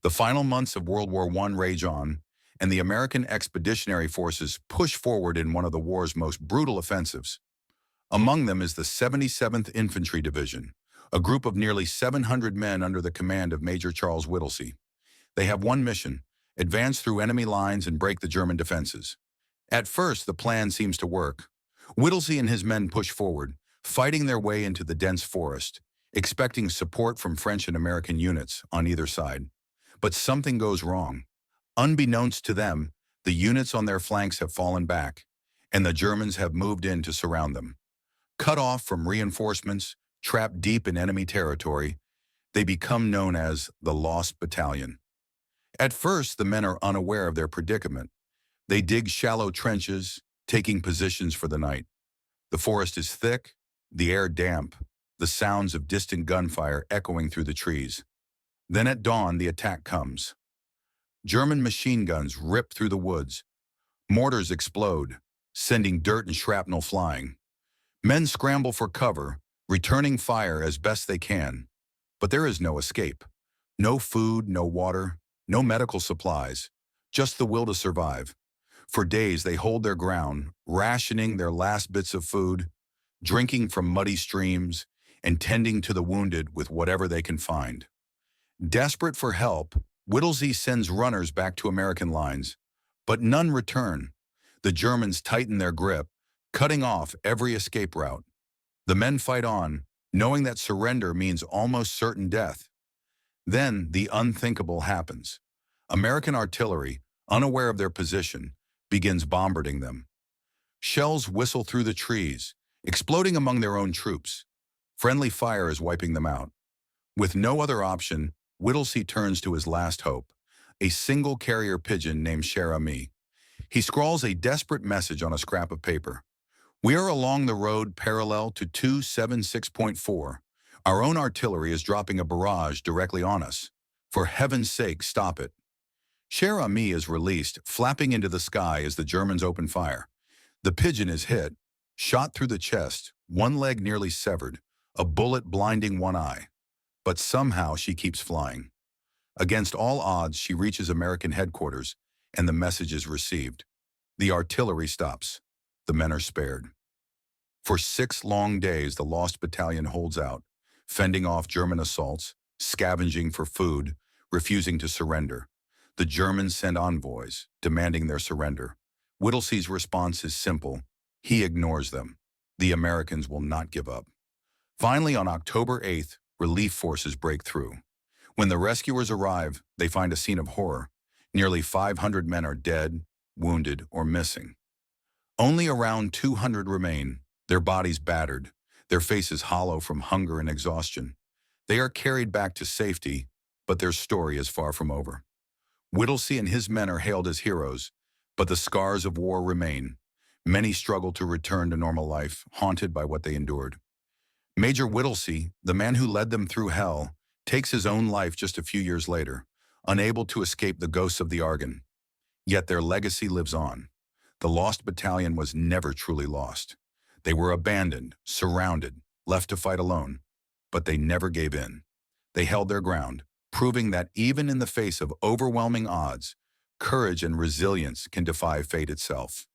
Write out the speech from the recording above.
The final months of World War I rage on, and the American Expeditionary Forces push forward in one of the war's most brutal offensives. Among them is the 77th Infantry Division, a group of nearly 700 men under the command of Major Charles Whittlesey. They have one mission: advance through enemy lines and break the German defenses. At first, the plan seems to work. Whittlesey and his men push forward, fighting their way into the dense forest, expecting support from French and American units on either side. But something goes wrong. Unbeknownst to them, the units on their flanks have fallen back, and the Germans have moved in to surround them. Cut off from reinforcements, trapped deep in enemy territory, they become known as the Lost Battalion. At first, the men are unaware of their predicament. They dig shallow trenches, taking positions for the night. The forest is thick, the air damp, the sounds of distant gunfire echoing through the trees. Then at dawn, the attack comes. German machine guns rip through the woods. Mortars explode, sending dirt and shrapnel flying. Men scramble for cover, returning fire as best they can. But there is no escape. No food, no water, no medical supplies, just the will to survive. For days they hold their ground, rationing their last bits of food, drinking from muddy streams, and tending to the wounded with whatever they can find. Desperate for help, Whittlesey sends runners back to American lines, but none return. The Germans tighten their grip, cutting off every escape route. The men fight on, knowing that surrender means almost certain death. Then the unthinkable happens. American artillery, unaware of their position, begins bombarding them. Shells whistle through the trees, exploding among their own troops. Friendly fire is wiping them out. With no other option, Whittlesey turns to his last hope, a single carrier pigeon named Cher Ami. He scrawls a desperate message on a scrap of paper. "We are along the road parallel to 276.4. Our own artillery is dropping a barrage directly on us. For heaven's sake, stop it." Cher Ami is released, flapping into the sky as the Germans open fire. The pigeon is hit, shot through the chest, one leg nearly severed, a bullet blinding one eye. But somehow she keeps flying. Against all odds, she reaches American headquarters, and the message is received. The artillery stops. The men are spared. For 6 long days, the Lost Battalion holds out, fending off German assaults, scavenging for food, refusing to surrender. The Germans send envoys, demanding their surrender. Whittlesey's response is simple. He ignores them. The Americans will not give up. Finally, on October 8th, relief forces break through. When the rescuers arrive, they find a scene of horror. Nearly 500 men are dead, wounded, or missing. Only around 200 remain, their bodies battered, their faces hollow from hunger and exhaustion. They are carried back to safety, but their story is far from over. Whittlesey and his men are hailed as heroes, but the scars of war remain. Many struggle to return to normal life, haunted by what they endured. Major Whittlesey, the man who led them through hell, takes his own life just a few years later, unable to escape the ghosts of the Argonne. Yet their legacy lives on. The Lost Battalion was never truly lost. They were abandoned, surrounded, left to fight alone. But they never gave in. They held their ground, proving that even in the face of overwhelming odds, courage and resilience can defy fate itself.